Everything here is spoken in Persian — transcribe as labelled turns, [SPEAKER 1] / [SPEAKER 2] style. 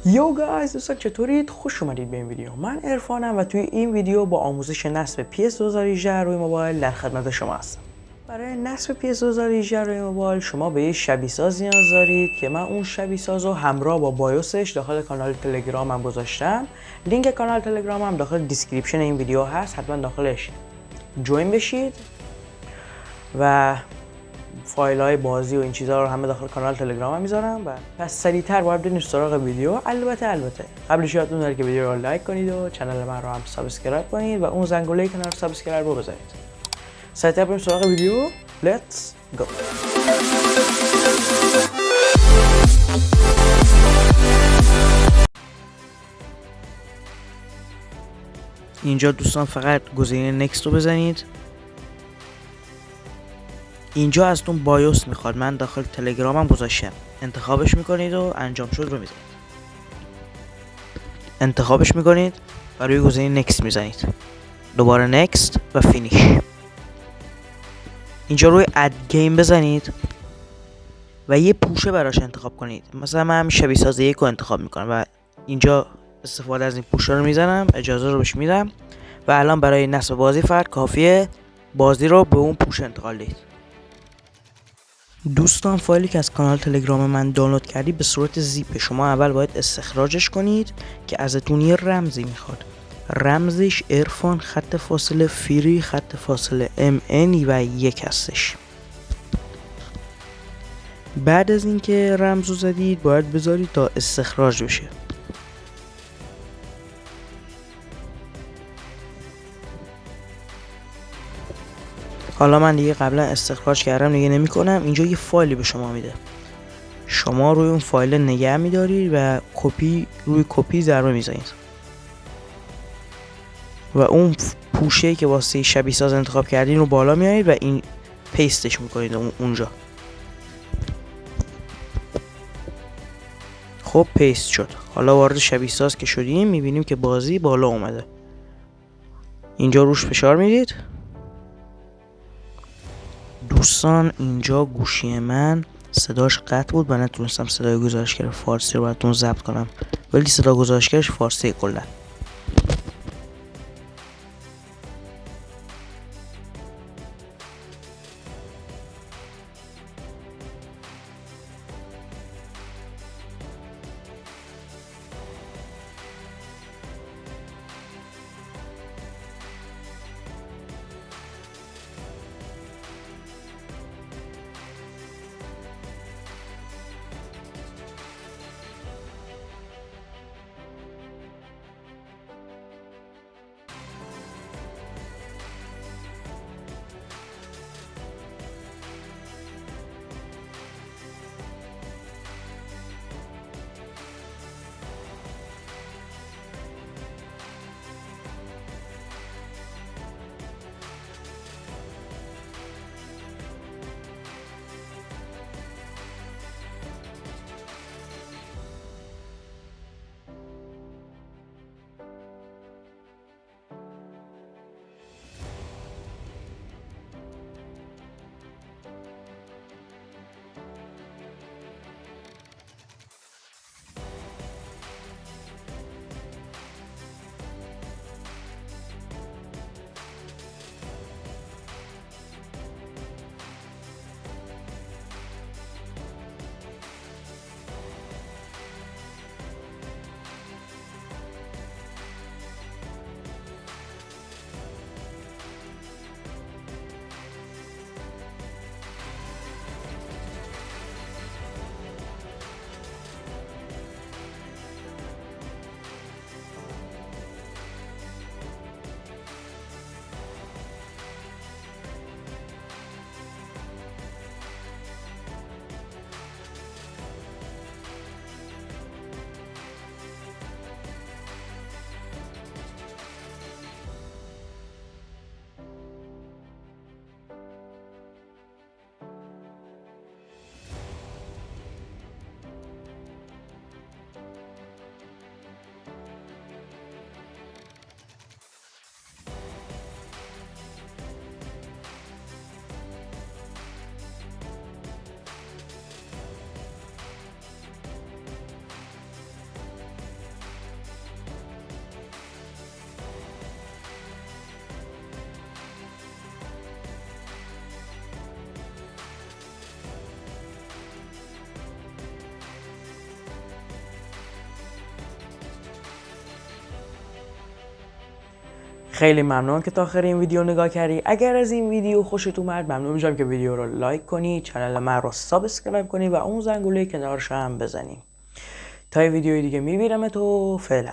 [SPEAKER 1] یو گایز دوستان چطورید؟ خوش اومدید به این ویدیو. من عرفانم و توی این ویدیو با آموزش نصب PS 2018 روی موبایل در خدمت شما هستم. برای نصب PS 2018 روی موبایل شما به یه شبیه ساز نیاز دارید که من اون شبیه ساز رو همراه با بایوسش داخل کانال تلگرامم گذاشتم. لینک کانال تلگرامم داخل دیسکریپشن این ویدیو هست، حتما داخلش جوین بشید و فایل های بازی و این چیزها رو همه داخل کانال تلگرام هم میذارم. و پس سریعتر باید بریم سراغ ویدیو. البته قبلش یادتون نره که ویدیو رو لایک کنید و کانال من رو هم سابسکرایب کنید و اون زنگوله کنار سابسکرایب رو بزنید. سریعتر بریم سراغ ویدیو. Let's go. اینجا دوستان فقط گزینه نکست رو بزنید. اینجا ازتون بایوس میخواد، من داخل تلگرامم گذاشتم. انتخابش میکنید و انجام شد رو میزنید. انتخابش میکنید و روی گزینه نکست میزنید. دوباره نکست و فینیش. اینجا روی اد گیم بزنید و یه پوشه براش انتخاب کنید. مثلا من همین شبیه ساز یک رو انتخاب میکنم و اینجا استفاده از این پوشه رو میزنم، اجازه رو بهش میدم و الان برای نصب بازی فقط کافیه بازی رو به اون پوشه انتقال دید. دوستان فایلی که از کانال تلگرام من دانلود کردی به صورت زیپ، شما اول باید استخراجش کنید که ازتون یه رمزی میخواد. رمزش عرفان خط فاصله فری خط فاصله MN و 1 هستش. بعد از اینکه رمزو زدید باید بذارید تا استخراج بشه. حالا من دیگه قبلا استخراج کردم دیگه نمی کنم. اینجا یه فایلی به شما میده، شما روی اون فایل نگه میدارید و روی کپی ضربه میزنید و اون پوشه‌ای که واسه شبیه ساز انتخاب کردین رو بالا میارید و این پیستش میکنید اونجا. خب پیست شد. حالا وارد شبیه ساز که شدیم میبینیم که بازی بالا اومده. اینجا روش فشار میدید. دوستان اینجا گوشی من صداش قطع بود و نتونستم صدای گزارشگر فارسی رو براتون ضبط کنم، ولی صدا گزارشگرش فارسی کلا. خیلی ممنون که تا آخر این ویدیو نگاه کردی. اگر از این ویدیو خوشت اومد ممنون میشم که ویدیو رو لایک کنی، کانال من رو سابسکرایب کنی و اون زنگوله کنارش هم بزنی. تا یه ویدیوی دیگه میبینم تو. فعلا.